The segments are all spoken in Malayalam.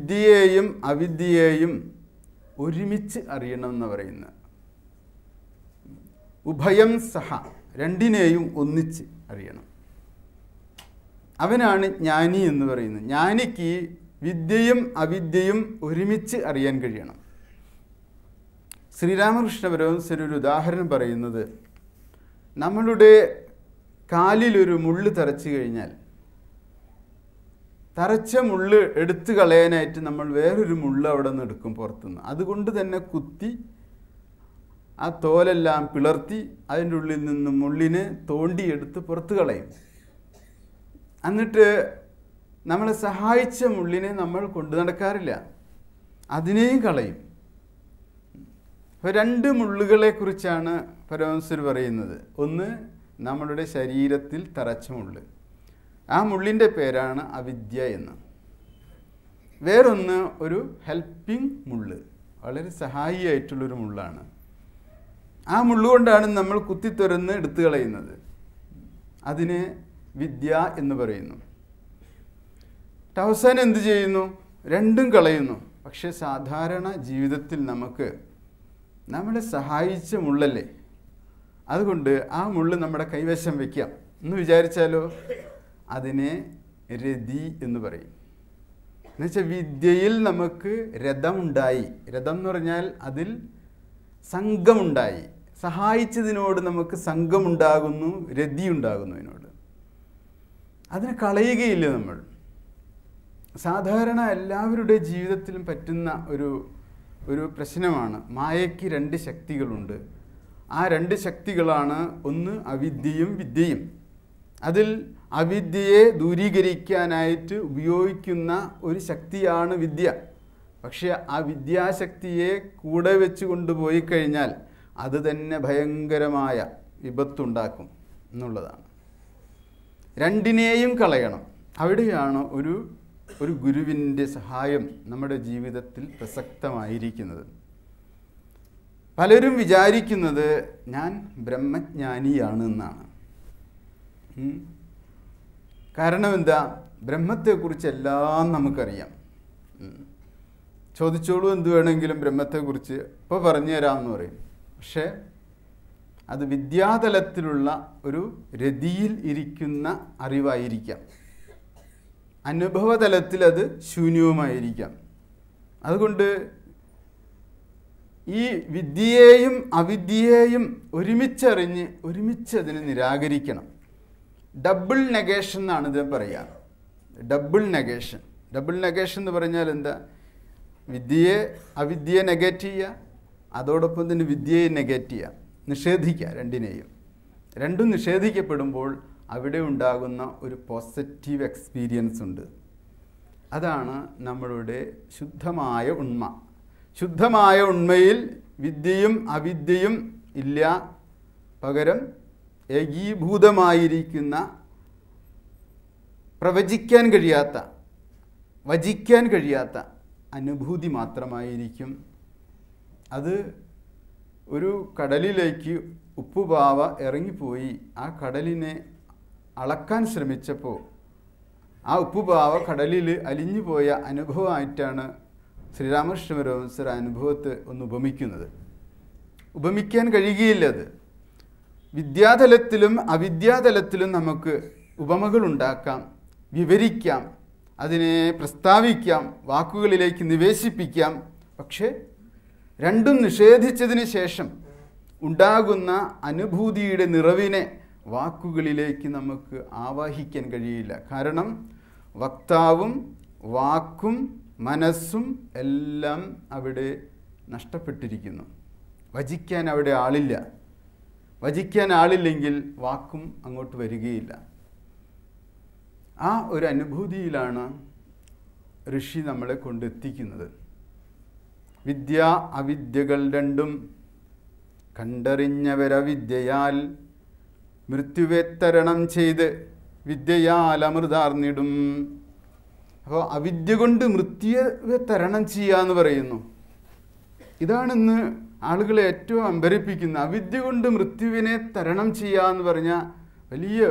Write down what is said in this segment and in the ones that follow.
വിദ്യയെയും അവിദ്യയെയും ഒരുമിച്ച് അറിയണം എന്ന് പറയുന്നത്. ഉഭയം സഹ, രണ്ടിനെയും ഒന്നിച്ച് അറിയണം. അവനാണ് ജ്ഞാനി എന്ന് പറയുന്നത്. ജ്ഞാനിക്ക് വിദ്യയും അവിദ്യയും ഒരുമിച്ച് അറിയാൻ കഴിയണം. ശ്രീരാമകൃഷ്ണ പരമഹംസർ ഒരു ഉദാഹരണം പറയുന്നത്, നമ്മളുടെ കാലിലൊരു മുള്ള് തറച്ചു കഴിഞ്ഞാൽ തറച്ച മുള്ള് എടുത്തു കളയാനായിട്ട് നമ്മൾ വേറൊരു മുള്ള് അവിടെ നിന്ന് എടുക്കും പുറത്തുനിന്ന്. അതുകൊണ്ട് തന്നെ കുത്തി ആ തോലെല്ലാം പിളർത്തി അതിൻ്റെ ഉള്ളിൽ നിന്ന് മുള്ളിനെ തോണ്ടിയെടുത്ത് പുറത്തു കളയും. എന്നിട്ട് നമ്മളെ സഹായിച്ച മുള്ളിനെ നമ്മൾ കൊണ്ടു നടക്കാറില്ല, അതിനെയും കളയും. അപ്പോൾ രണ്ട് മുള്ളുകളെക്കുറിച്ചാണ് പരമഹംസർ പറയുന്നത്. ഒന്ന് നമ്മളുടെ ശരീരത്തിൽ തറച്ച മുള്ള്, ആ മുള്ളിൻ്റെ പേരാണ് അവിദ്യ എന്ന്. വേറൊന്ന് ഒരു ഹെൽപ്പിംഗ് മുള്ള്, വളരെ സഹായിയായിട്ടുള്ളൊരു മുള്ളാണ്. ആ മുള്ളുകൊണ്ടാണ് നമ്മൾ കുത്തിത്തുറന്ന് എടുത്തു കളയുന്നത്. അതിനെ വിദ്യ എന്ന് പറയുന്നു. അവസാനം എന്ത് ചെയ്യുന്നു? രണ്ടും കളയുന്നു. പക്ഷെ സാധാരണ ജീവിതത്തിൽ നമുക്ക് നമ്മളെ സഹായിച്ച മുള്ളല്ലേ, അതുകൊണ്ട് ആ മുള്ള് നമ്മുടെ കൈവശം വയ്ക്കാം എന്ന് വിചാരിച്ചാലോ, അതിനെ രതി എന്ന് പറയും. എന്നുവെച്ചാൽ വിദ്യയിൽ നമുക്ക് രഥമുണ്ടായി. രഥം എന്ന് പറഞ്ഞാൽ അതിൽ സംഘമുണ്ടായി. സഹായിച്ചതിനോട് നമുക്ക് സംഘമുണ്ടാകുന്നു, രതി ഉണ്ടാകുന്നു. അതിനോട് അതിനെ കളയുകയില്ല നമ്മൾ. സാധാരണ എല്ലാവരുടെ ജീവിതത്തിലും പറ്റുന്ന ഒരു പ്രശ്നമാണ്. മായയ്ക്ക് രണ്ട് ശക്തികളുണ്ട്. ആ രണ്ട് ശക്തികളാണ്, ഒന്ന് അവിദ്യയും വിദ്യയും. അതിൽ അവിദ്യയെ ദൂരീകരിക്കാനായിട്ട് ഉപയോഗിക്കുന്ന ഒരു ശക്തിയാണ് വിദ്യ. പക്ഷെ ആ വിദ്യാശക്തിയെ കൂടെ വെച്ച് കൊണ്ടുപോയി കഴിഞ്ഞാൽ അത് തന്നെ ഭയങ്കരമായ വിപത്തുണ്ടാക്കും എന്നുള്ളതാണ്. രണ്ടിനെയും കളയണം. അവിടെയാണ് ഒരു ഗുരുവിൻ്റെ സഹായം നമ്മുടെ ജീവിതത്തിൽ പ്രസക്തമായിരിക്കുന്നത്. പലരും വിചാരിക്കുന്നത് ഞാൻ ബ്രഹ്മജ്ഞാനിയാണ് എന്നാണ്. കാരണം എന്താ? ബ്രഹ്മത്തെക്കുറിച്ച് എല്ലാം നമുക്കറിയാം. ചോദിച്ചോളൂ എന്ത് വേണമെങ്കിലും ബ്രഹ്മത്തെക്കുറിച്ച് ഇപ്പോൾ പറഞ്ഞു തരാമെന്ന് പറയും. പക്ഷേ അത് വിദ്യാതലത്തിലുള്ള ഒരു രതിയിൽ ഇരിക്കുന്ന അറിവായിരിക്കാം, അനുഭവതലത്തിൽ അത് ശൂന്യവുമായിരിക്കാം. അതുകൊണ്ട് ഈ വിദ്യയെയും അവിദ്യയെയും ഒരുമിച്ചറിഞ്ഞ് ഒരുമിച്ചതിനെ നിരാകരിക്കണം. ഡബിൾ നെഗേഷൻ എന്നാണ് ഇത് പറയുക. ഡബിൾ നെഗേഷൻ എന്ന് പറഞ്ഞാൽ എന്താ? വിദ്യയെ അവിദ്യയെ നെഗേറ്റ് ചെയ്യുക, അതോടൊപ്പം തന്നെ വിദ്യയെ നെഗേറ്റ് ചെയ്യുക, നിഷേധിക്കുക. രണ്ടും നിഷേധിക്കപ്പെടുമ്പോൾ അവിടെ ഉണ്ടാകുന്ന ഒരു പോസിറ്റീവ് എക്സ്പീരിയൻസ് ഉണ്ട്. അതാണ് നമ്മളുടെ ശുദ്ധമായ ഉണ്മ. ശുദ്ധമായ ഉണ്മയിൽ വിദ്യയും അവിദ്യയും ഇല്ല, പകരം ഏകീഭൂതമായിരിക്കുന്ന, പ്രവചിക്കാൻ കഴിയാത്ത, വചിക്കാൻ കഴിയാത്ത അനുഭൂതി മാത്രമായിരിക്കും. അത് ഒരു കടലിലേക്ക് ഉപ്പുപാവ ഇറങ്ങിപ്പോയി ആ കടലിനെ അളക്കാൻ ശ്രമിച്ചപ്പോൾ ആ ഉപ്പുപാവ കടലിൽ അലിഞ്ഞു പോയ അനുഭവമായിട്ടാണ് ശ്രീരാമകൃഷ്ണ പരമഹംസർ അനുഭവത്തെ ഒന്ന് ഉപമിക്കുന്നത്. ഉപമിക്കാൻ കഴിയുകയില്ല. അത് വിദ്യാതലത്തിലും അവിദ്യാതലത്തിലും നമുക്ക് ഉപമകൾ ഉണ്ടാക്കാം, വിവരിക്കാം, അതിനെ പ്രസ്താവിക്കാം, വാക്കുകളിലേക്ക് നിവേശിപ്പിക്കാം. പക്ഷേ രണ്ടും നിഷേധിച്ചതിന് ശേഷം ഉണ്ടാകുന്ന അനുഭൂതിയുടെ നിറവിനെ വാക്കുകളിലേക്ക് നമുക്ക് ആവാഹിക്കാൻ കഴിയില്ല. കാരണം വക്താവും വാക്കും മനസ്സും എല്ലാം അവിടെ നഷ്ടപ്പെട്ടിരിക്കുന്നു. വചിക്കാൻ അവിടെ ആളില്ല. വചിക്കാൻ ആളില്ലെങ്കിൽ വാക്കും അങ്ങോട്ട് വരികയില്ല. ആ ഒരു അനുഭൂതിയിലാണ് ഋഷി നമ്മളെ കൊണ്ടെത്തിക്കുന്നത്. വിദ്യ അവിദ്യകൾ രണ്ടും കണ്ടറിഞ്ഞവരവിദ്യയാൽ മൃത്യുവെ തരണം ചെയ്ത് വിദ്യയാൽ അമൃതാർന്നിടും. അപ്പോൾ അവിദ്യ കൊണ്ട് മൃത്യുവെ തരണം ചെയ്യുക എന്ന് പറയുന്നു. ഇതാണിന്ന് ആളുകളെ ഏറ്റവും അമ്പരിപ്പിക്കുന്ന. അവിദ്യ കൊണ്ട് മൃത്യുവിനെ തരണം ചെയ്യുക എന്ന് പറഞ്ഞാൽ വലിയ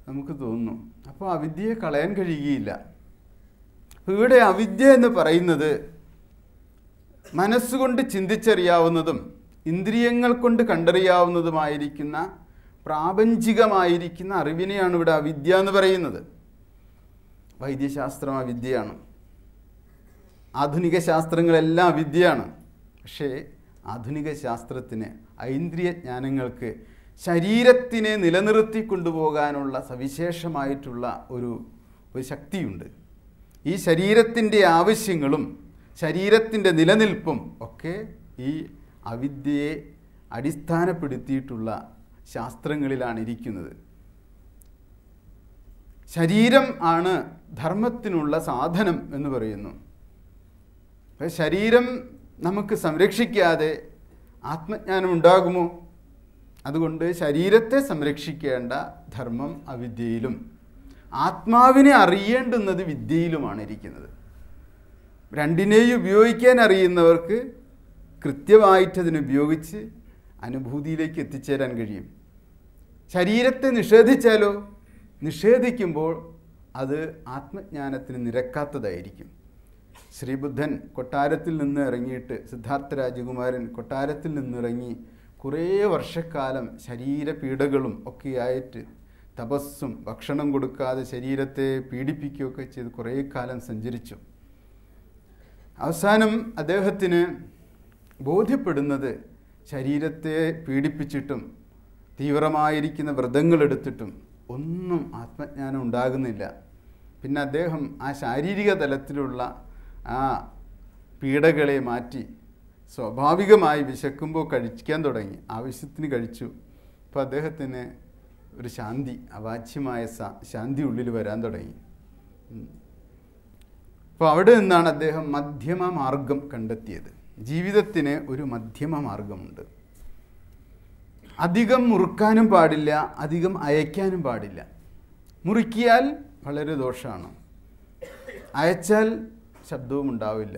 നമുക്ക് തോന്നുന്നു. അപ്പോൾ അവിദ്യയെ കളയാൻ കഴിയുകയില്ല. ഇവിടെ അവിദ്യ എന്ന് പറയുന്നത് മനസ്സുകൊണ്ട് ചിന്തിച്ചറിയാവുന്നതും ഇന്ദ്രിയങ്ങൾ കൊണ്ട് കണ്ടറിയാവുന്നതുമായിരിക്കുന്ന പ്രാപഞ്ചികമായിരിക്കുന്ന അറിവിനെയാണ് ഇവിടെ അവിദ്യ എന്ന് പറയുന്നത്. വൈദ്യശാസ്ത്രം അവിദ്യയാണ്, ആധുനിക ശാസ്ത്രങ്ങളെല്ലാം അവിദ്യയാണ്. പക്ഷേ ആധുനിക ശാസ്ത്രത്തിന്, ഐന്ദ്രിയ ജ്ഞാനങ്ങൾക്ക് ശരീരത്തിനെ നിലനിർത്തി കൊണ്ടുപോകാനുള്ള സവിശേഷമായിട്ടുള്ള ഒരു ശക്തിയുണ്ട്. ഈ ശരീരത്തിൻ്റെ ആവശ്യങ്ങളും ശരീരത്തിൻ്റെ നിലനിൽപ്പും ഒക്കെ ഈ അവിദ്യയെ അടിസ്ഥാനപ്പെടുത്തിയിട്ടുള്ള ശാസ്ത്രങ്ങളിലാണ് ഇരിക്കുന്നത്. ശരീരം ആണ് ധർമ്മത്തിനുള്ള സാധനം എന്ന് പറയുന്നു. ശരീരം നമുക്ക് സംരക്ഷിക്കാതെ ആത്മജ്ഞാനം ഉണ്ടാകുമോ? അതുകൊണ്ട് ശരീരത്തെ സംരക്ഷിക്കേണ്ട ധർമ്മം അവിദ്യയിലും ആത്മാവിനെ അറിയേണ്ടുന്നത് വിദ്യയിലുമാണ് ഇരിക്കുന്നത്. രണ്ടിനെയും ഉപയോഗിക്കാൻ അറിയുന്നവർക്ക് കൃത്യമായിട്ടതിനെ ഉപയോഗിച്ച് അനുഭൂതിയിലേക്ക് എത്തിച്ചേരാൻ കഴിയും. ശരീരത്തെ നിഷേധിച്ചാലോ? നിഷേധിക്കുമ്പോൾ അത് ആത്മജ്ഞാനത്തിന് നിരക്കാത്തതായിരിക്കും. ശ്രീബുദ്ധൻ കൊട്ടാരത്തിൽ നിന്ന് ഇറങ്ങിയിട്ട്, സിദ്ധാർത്ഥ രാജകുമാരൻ കൊട്ടാരത്തിൽ നിന്നിറങ്ങി കുറേ വർഷക്കാലം ശരീരപീഡകളും ഒക്കെയായിട്ട് തപസ്സും ഭക്ഷണം കൊടുക്കാതെ ശരീരത്തെ പീഡിപ്പിക്കുകയൊക്കെ ചെയ്ത് കുറേ കാലം സഞ്ചരിച്ചു. അവസാനം അദ്ദേഹത്തിന് ബോധ്യപ്പെടുന്നത് ശരീരത്തെ പീഡിപ്പിച്ചിട്ടും തീവ്രമായിരിക്കുന്ന വ്രതങ്ങളെടുത്തിട്ടും ഒന്നും ആത്മജ്ഞാനം ഉണ്ടാകുന്നില്ല. പിന്നെ അദ്ദേഹം ആ ശാരീരിക തലത്തിലുള്ള ആ പീഡകളെ മാറ്റി സ്വാഭാവികമായി വിശക്കുമ്പോൾ കഴിക്കാൻ തുടങ്ങി. ആവശ്യത്തിന് കഴിച്ചു. അപ്പോൾ അദ്ദേഹത്തിന് ഒരു ശാന്തി, അവാച്യമായ ശാന്തി ഉള്ളിൽ വരാൻ തുടങ്ങി. അപ്പോൾ അവിടെ നിന്നാണ് അദ്ദേഹം മധ്യമ മാർഗം കണ്ടെത്തിയത്. ജീവിതത്തിന് ഒരു മധ്യമ മാർഗമുണ്ട്. അധികം മുറുക്കാനും പാടില്ല, അധികം അയക്കാനും പാടില്ല. മുറുക്കിയാൽ വളരെ ദോഷമാണ്, അയച്ചാൽ ശബ്ദവും ഉണ്ടാവില്ല.